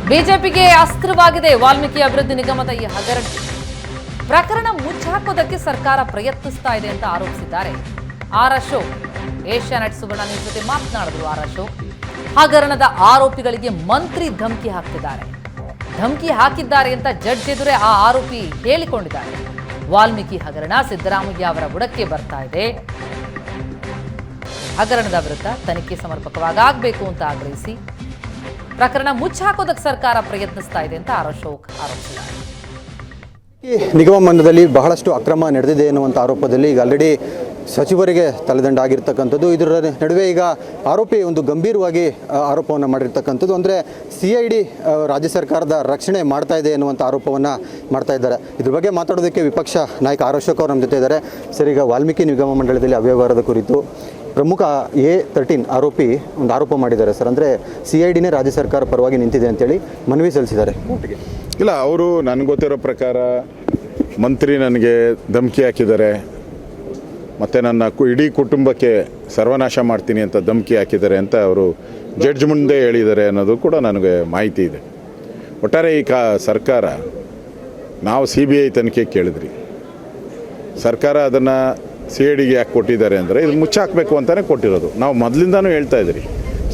ಬಿಜೆಪಿಗೆ ಅಸ್ತ್ರವಾಗಿದೆ ವಾಲ್ಮೀಕಿ ಅಭಿವೃದ್ಧಿ ನಿಗಮದ ಈ ಹಗರಣ. ಪ್ರಕರಣ ಮುಚ್ಚಾಕೋದಕ್ಕೆ ಸರ್ಕಾರ ಪ್ರಯತ್ನಿಸ್ತಾ ಇದೆ ಅಂತ ಆರೋಪಿಸಿದ್ದಾರೆ ಆರ್ ಅಶೋಕ್. ಏಷ್ಯಾನೆಟ್ ಸುವರ್ಣ ನ್ಯೂಸ್ ಜೊತೆ ಮಾತನಾಡಿದ್ರು ಆರ್ ಅಶೋಕ್. ಹಗರಣದ ಆರೋಪಿಗಳಿಗೆ ಮಂತ್ರಿ ಧಮಕಿ ಹಾಕಿದ್ದಾರೆ ಅಂತ ಜಡ್ಜ್ ಎದುರೇ ಆ ಆರೋಪಿ ಹೇಳಿಕೊಂಡಿದ್ದಾರೆ. ವಾಲ್ಮೀಕಿ ಹಗರಣ ಸಿದ್ದರಾಮಯ್ಯ ಅವರ ಬುಡಕ್ಕೆ ಬರ್ತಾ ಇದೆ. ಹಗರಣದ ವಿರುದ್ಧ ತನಿಖೆ ಸಮರ್ಪಕವಾಗಿ ಆಗಬೇಕು ಅಂತ ಆಗ್ರಹಿಸಿ ಪ್ರಕರಣ ಮುಚ್ಚಾಕೋದಕ್ಕೆ ಸರ್ಕಾರ ಪ್ರಯತ್ನಿಸ್ತಾ ಇದೆ ಅಂತ ಆರ್ ಅಶೋಕ್ ಆರೋಪಿಸಿದ್ದಾರೆ. ಈ ನಿಗಮ ಮಂಡಲದಲ್ಲಿ ಬಹಳಷ್ಟು ಅಕ್ರಮ ನಡೆದಿದೆ ಎನ್ನುವಂಥ ಆರೋಪದಲ್ಲಿ ಈಗ ಆಲ್ರೆಡಿ ಸಚಿವರಿಗೆ ತಲೆದಂಡ ಆಗಿರ್ತಕ್ಕಂಥದ್ದು. ಇದರ ನಡುವೆ ಈಗ ಆರೋಪಿ ಒಂದು ಗಂಭೀರವಾಗಿ ಆರೋಪವನ್ನು ಮಾಡಿರ್ತಕ್ಕಂಥದ್ದು. ಅಂದರೆ CID ರಾಜ್ಯ ಸರ್ಕಾರದ ರಕ್ಷಣೆ ಮಾಡ್ತಾ ಇದೆ ಎನ್ನುವಂಥ ಆರೋಪವನ್ನು ಮಾಡ್ತಾ ಇದ್ದಾರೆ. ಇದ್ರ ಬಗ್ಗೆ ಮಾತಾಡೋದಕ್ಕೆ ವಿಪಕ್ಷ ನಾಯಕ ಆರ್ ಅಶೋಕ್ ಅವರು ನಮ್ಮ ಜೊತೆ ಇದ್ದಾರೆ. ಸರ್, ಈಗ ವಾಲ್ಮೀಕಿ ನಿಗಮ ಮಂಡಳದಲ್ಲಿ ಅವ್ಯವಹಾರದ ಕುರಿತು ಪ್ರಮುಖ A13 ಆರೋಪಿ ಒಂದು ಆರೋಪ ಮಾಡಿದ್ದಾರೆ ಸರ್. ಅಂದರೆ CIDನೇ ರಾಜ್ಯ ಸರ್ಕಾರ ಪರವಾಗಿ ನಿಂತಿದೆ ಅಂತೇಳಿ ಮನವಿ ಸಲ್ಲಿಸಿದ್ದಾರೆ ಕೋರ್ಟ್ಗೆ. ಇಲ್ಲ, ಅವರು ನನಗೆ ಗೊತ್ತಿರೋ ಪ್ರಕಾರ ಮಂತ್ರಿ ನನಗೆ ಧಮಕಿ ಹಾಕಿದ್ದಾರೆ, ಮತ್ತು ನನ್ನ ಇಡೀ ಕುಟುಂಬಕ್ಕೆ ಸರ್ವನಾಶ ಮಾಡ್ತೀನಿ ಅಂತ ಧಮಕಿ ಹಾಕಿದ್ದಾರೆ ಅಂತ ಅವರು ಜಡ್ಜ್ ಮುಂದೆ ಹೇಳಿದ್ದಾರೆ ಅನ್ನೋದು ಕೂಡ ನನಗೆ ಮಾಹಿತಿ ಇದೆ. ಒಟ್ಟಾರೆ ಈ ಸರ್ಕಾರ ನಾವು CBI ತನಿಖೆ ಕೇಳಿದ್ರಿ, ಸರ್ಕಾರ ಅದನ್ನು CIDಗೆ ಯಾಕೆ ಕೊಟ್ಟಿದ್ದಾರೆ ಅಂದರೆ ಇದು ಮುಚ್ಚಾಕಬೇಕು ಅಂತಲೇ ಕೊಟ್ಟಿರೋದು. ನಾವು ಮೊದಲಿಂದನೂ ಹೇಳ್ತಾ ಇದ್ರಿ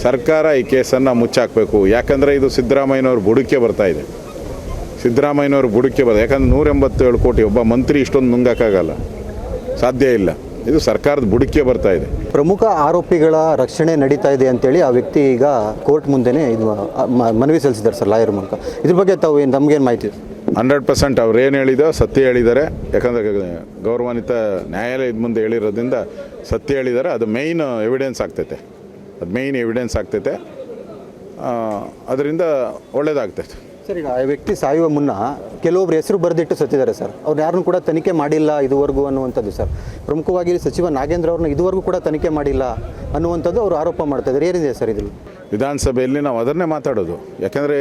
ಸರ್ಕಾರ ಈ ಕೇಸನ್ನು ಮುಚ್ಚಾಕಬೇಕು, ಯಾಕಂದರೆ ಇದು ಸಿದ್ದರಾಮಯ್ಯನವ್ರ ಬುಡಕ್ಕೆ ಬರ್ತಾ ಇದೆ. ಯಾಕಂದ್ರೆ 187 ಕೋಟಿ ಒಬ್ಬ ಮಂತ್ರಿ ಇಷ್ಟೊಂದು ನುಂಗಕ್ಕಾಗಲ್ಲ, ಸಾಧ್ಯ ಇಲ್ಲ. ಇದು ಸರ್ಕಾರದ ಬುಡಕ್ಕೆ ಬರ್ತಾ ಇದೆ. ಪ್ರಮುಖ ಆರೋಪಿಗಳ ರಕ್ಷಣೆ ನಡೀತಾ ಇದೆ ಅಂತೇಳಿ ಆ ವ್ಯಕ್ತಿ ಈಗ ಕೋರ್ಟ್ ಮುಂದೆನೇ ಇದು ಮನವಿ ಸಲ್ಲಿಸಿದ್ದಾರೆ ಸರ್, ಲಾಯರ್ ಮೂಲಕ. ಇದ್ರ ಬಗ್ಗೆ ತಾವು ನಮಗೇನು ಮಾಹಿತಿ? 100% ಅವ್ರು ಏನು ಹೇಳಿದೋ ಸತ್ಯ ಹೇಳಿದ್ದಾರೆ. ಯಾಕಂದರೆ ಗೌರವಾನ್ವಿತ ನ್ಯಾಯಾಲಯದ ಮುಂದೆ ಹೇಳಿರೋದ್ರಿಂದ ಸತ್ಯ ಹೇಳಿದ್ದಾರೆ. ಅದು ಮೇಯ್ನ್ ಎವಿಡೆನ್ಸ್ ಆಗ್ತೈತೆ. ಅದರಿಂದ ಒಳ್ಳೇದಾಗ್ತೈತೆ. ಸರ್, ಈಗ ಆ ವ್ಯಕ್ತಿ ಸಾಯುವ ಮುನ್ನ ಕೆಲವೊಬ್ರು ಹೆಸರು ಬರೆದಿಟ್ಟು ಸತ್ತಿದ್ದಾರೆ ಸರ್. ಅವ್ರು ಯಾರನ್ನೂ ಕೂಡ ತನಿಖೆ ಮಾಡಿಲ್ಲ ಇದುವರೆಗೂ ಅನ್ನುವಂಥದ್ದು ಸರ್. ಪ್ರಮುಖವಾಗಿ ಸಚಿವ ನಾಗೇಂದ್ರ ಅವ್ರನ್ನ ಇದುವರೆಗೂ ಕೂಡ ತನಿಖೆ ಮಾಡಿಲ್ಲ ಅನ್ನುವಂಥದ್ದು ಅವರು ಆರೋಪ ಮಾಡ್ತಾ ಇದ್ದಾರೆ. ಏನಿದೆ ಸರ್ ಇದರಲ್ಲಿ? ವಿಧಾನಸಭೆಯಲ್ಲಿ ನಾವು ಅದನ್ನೇ ಮಾತಾಡೋದು. ಯಾಕಂದರೆ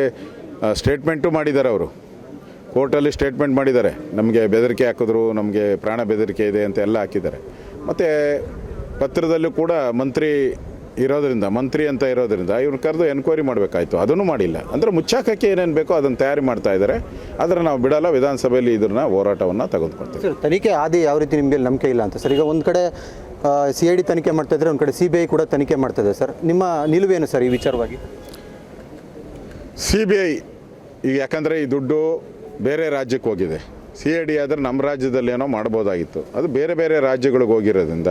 ಸ್ಟೇಟ್ಮೆಂಟು ಮಾಡಿದ್ದಾರೆ, ಅವರು ಕೋರ್ಟಲ್ಲಿ ಸ್ಟೇಟ್ಮೆಂಟ್ ಮಾಡಿದ್ದಾರೆ. ನಮಗೆ ಬೆದರಿಕೆ ಹಾಕಿದ್ರು, ನಮಗೆ ಪ್ರಾಣ ಬೆದರಿಕೆ ಇದೆ ಅಂತ ಎಲ್ಲ ಹಾಕಿದ್ದಾರೆ. ಮತ್ತು ಪತ್ರದಲ್ಲೂ ಕೂಡ ಮಂತ್ರಿ ಅಂತ ಇರೋದ್ರಿಂದ ಇವ್ರು ಕರೆದು ಎನ್ಕ್ವೈರಿ ಮಾಡಬೇಕಾಯ್ತು, ಅದನ್ನು ಮಾಡಿಲ್ಲ. ಅಂದರೆ ಮುಚ್ಚಾಕಕ್ಕೆ ಏನೇನು ಬೇಕೋ ಅದನ್ನು ತಯಾರಿ ಮಾಡ್ತಾ ಇದ್ದಾರೆ. ಆದರೆ ನಾವು ಬಿಡಲ್ಲ, ವಿಧಾನಸಭೆಯಲ್ಲಿ ಇದನ್ನ ಹೋರಾಟವನ್ನು ತೆಗೆದುಕೊಳ್ತೀವಿ. ಸರ್, ತನಿಖೆ ಆದಿ ಯಾವ ರೀತಿ ನಿಮಗೆ ನಂಬಿಕೆ ಇಲ್ಲ ಅಂತ ಸರ್? ಈಗ ಒಂದು ಕಡೆ CID ತನಿಖೆ ಮಾಡ್ತಾ ಇದ್ದಾರೆ, ಒಂದು ಕಡೆ CBI ಕೂಡ ತನಿಖೆ ಮಾಡ್ತಾ ಇದೆ ಸರ್. ನಿಮ್ಮ ನಿಲುವೇನು ಸರ್ ಈ ವಿಚಾರವಾಗಿ? CBI ಈಗ ಯಾಕಂದರೆ ಈ ದುಡ್ಡು ಬೇರೆ ರಾಜ್ಯಕ್ಕೆ ಹೋಗಿದೆ. CID ಆದರೆ ನಮ್ಮ ರಾಜ್ಯದಲ್ಲಿ ಏನೋ ಮಾಡ್ಬೋದಾಗಿತ್ತು, ಅದು ಬೇರೆ ಬೇರೆ ರಾಜ್ಯಗಳಿಗೆ ಹೋಗಿರೋದ್ರಿಂದ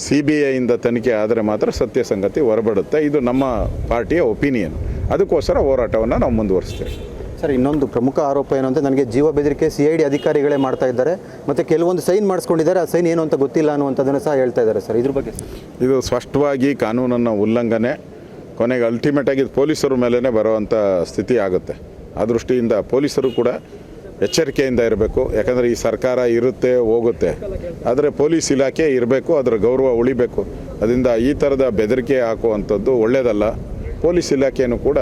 CBIಯಿಂದ ತನಿಖೆ ಆದರೆ ಮಾತ್ರ ಸತ್ಯ ಸಂಗತಿ ಹೊರಬಡುತ್ತೆ. ಇದು ನಮ್ಮ ಪಾರ್ಟಿಯ ಒಪಿನಿಯನ್. ಅದಕ್ಕೋಸ್ಕರ ಹೋರಾಟವನ್ನು ನಾವು ಮುಂದುವರಿಸ್ತೇವೆ. ಸರ್, ಇನ್ನೊಂದು ಪ್ರಮುಖ ಆರೋಪ ಏನು ಅಂದರೆ ನನಗೆ ಜೀವ ಬೆದರಿಕೆ CID ಅಧಿಕಾರಿಗಳೇ ಮಾಡ್ತಾ ಇದ್ದಾರೆ, ಮತ್ತು ಕೆಲವೊಂದು ಸೈನ್ ಮಾಡಿಸ್ಕೊಂಡಿದ್ದಾರೆ, ಆ ಸೈನ್ ಏನು ಅಂತ ಗೊತ್ತಿಲ್ಲ ಅನ್ನುವಂಥದ್ದನ್ನು ಸಹ ಹೇಳ್ತಾ ಇದ್ದಾರೆ ಸರ್. ಇದ್ರ ಬಗ್ಗೆ ಇದು ಸ್ಪಷ್ಟವಾಗಿ ಕಾನೂನನ್ನು ಉಲ್ಲಂಘನೆ, ಕೊನೆಗೆ ಅಲ್ಟಿಮೇಟಾಗಿ ಪೊಲೀಸರ ಮೇಲೇ ಬರುವಂಥ ಸ್ಥಿತಿ ಆಗುತ್ತೆ. ಆ ದೃಷ್ಟಿಯಿಂದ ಪೊಲೀಸರು ಕೂಡ ಎಚ್ಚರಿಕೆಯಿಂದ ಇರಬೇಕು. ಯಾಕಂದರೆ ಈ ಸರ್ಕಾರ ಇರುತ್ತೆ ಹೋಗುತ್ತೆ, ಆದರೆ ಪೊಲೀಸ್ ಇಲಾಖೆ ಇರಬೇಕು, ಅದರ ಗೌರವ ಉಳಿಬೇಕು. ಅದರಿಂದ ಈ ಥರದ ಬೆದರಿಕೆ ಹಾಕುವಂಥದ್ದು ಒಳ್ಳೆಯದಲ್ಲ. ಪೊಲೀಸ್ ಇಲಾಖೆಯನ್ನು ಕೂಡ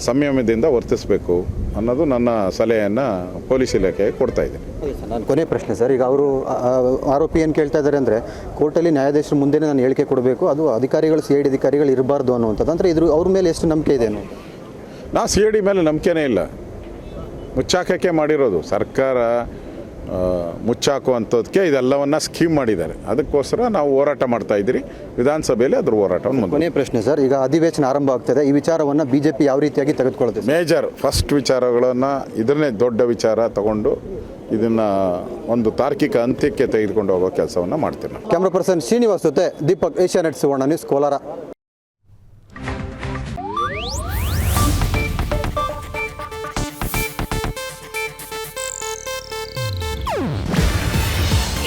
ಸಂಯಮದಿಂದ ವರ್ತಿಸಬೇಕು ಅನ್ನೋದು ನನ್ನ ಸಲಹೆಯನ್ನು ಪೊಲೀಸ್ ಇಲಾಖೆಗೆ ಕೊಡ್ತಾ ಇದ್ದೀನಿ. ನಾನು ಕೊನೆ ಪ್ರಶ್ನೆ ಸರ್, ಈಗ ಅವರು ಆರೋಪಿ ಏನು ಕೇಳ್ತಾ ಇದ್ದಾರೆ ಅಂದರೆ ಕೋರ್ಟಲ್ಲಿ ನ್ಯಾಯಾಧೀಶರ ಮುಂದೆ ನಾನು ಹೇಳಿಕೆ ಕೊಡಬೇಕು, ಅದು ಅಧಿಕಾರಿಗಳು CID ಅಧಿಕಾರಿಗಳು ಇರಬಾರ್ದು ಅನ್ನುವಂಥದ್ದು. ಅಂದರೆ ಇದ್ರ ಅವ್ರ ಮೇಲೆ ಎಷ್ಟು ನಂಬಿಕೆ ಇದೆ? ನಾ CID ಮೇಲೆ ನಂಬಿಕೆನೇ ಇಲ್ಲ. ಮುಚ್ಚಾಕಕ್ಕೆ ಮಾಡಿರೋದು ಸರ್ಕಾರ, ಮುಚ್ಚಾಕುವಂಥದ್ದಕ್ಕೆ ಇದೆಲ್ಲವನ್ನ ಸ್ಕೀಮ್ ಮಾಡಿದ್ದಾರೆ. ಅದಕ್ಕೋಸ್ಕರ ನಾವು ಹೋರಾಟ ಮಾಡ್ತಾ ಇದ್ದೀರಿ. ವಿಧಾನಸಭೆಯಲ್ಲಿ ಅದ್ರ ಹೋರಾಟವನ್ನು ಕೊನೆ ಪ್ರಶ್ನೆ ಸರ್, ಈಗ ಅಧಿವೇಶನ ಆರಂಭ ಆಗ್ತದೆ, ಈ ವಿಚಾರವನ್ನು BJP ಯಾವ ರೀತಿಯಾಗಿ ತೆಗೆದುಕೊಳ್ಳುತ್ತೆ? ಫಸ್ಟ್ ವಿಚಾರಗಳನ್ನು ಇದನ್ನೇ ದೊಡ್ಡ ವಿಚಾರ ತಗೊಂಡು ಇದನ್ನು ಒಂದು ತಾರ್ಕಿಕ ಅಂತ್ಯಕ್ಕೆ ತೆಗೆದುಕೊಂಡು ಹೋಗೋ ಕೆಲಸವನ್ನು ಮಾಡ್ತೀನಿ. ಕ್ಯಾಮ್ರಾ ಪರ್ಸನ್ ಶ್ರೀನಿವಾಸ್ ಜೊತೆ ದೀಪಕ್, ಏಷ್ಯಾನೆಟ್ ಸುವರ್ಣ ನ್ಯೂಸ್, ಕೋಲಾರ.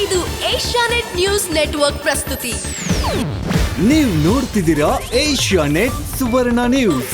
ಇದು ಏಷ್ಯಾನೆಟ್ ನ್ಯೂಸ್ ನೆಟ್ವರ್ಕ್ ಪ್ರಸ್ತುತಿ. ನೀವು ನೋಡ್ತಿದ್ದೀರಾ ಏಷ್ಯಾನೆಟ್ ಸುವರ್ಣ ನ್ಯೂಸ್.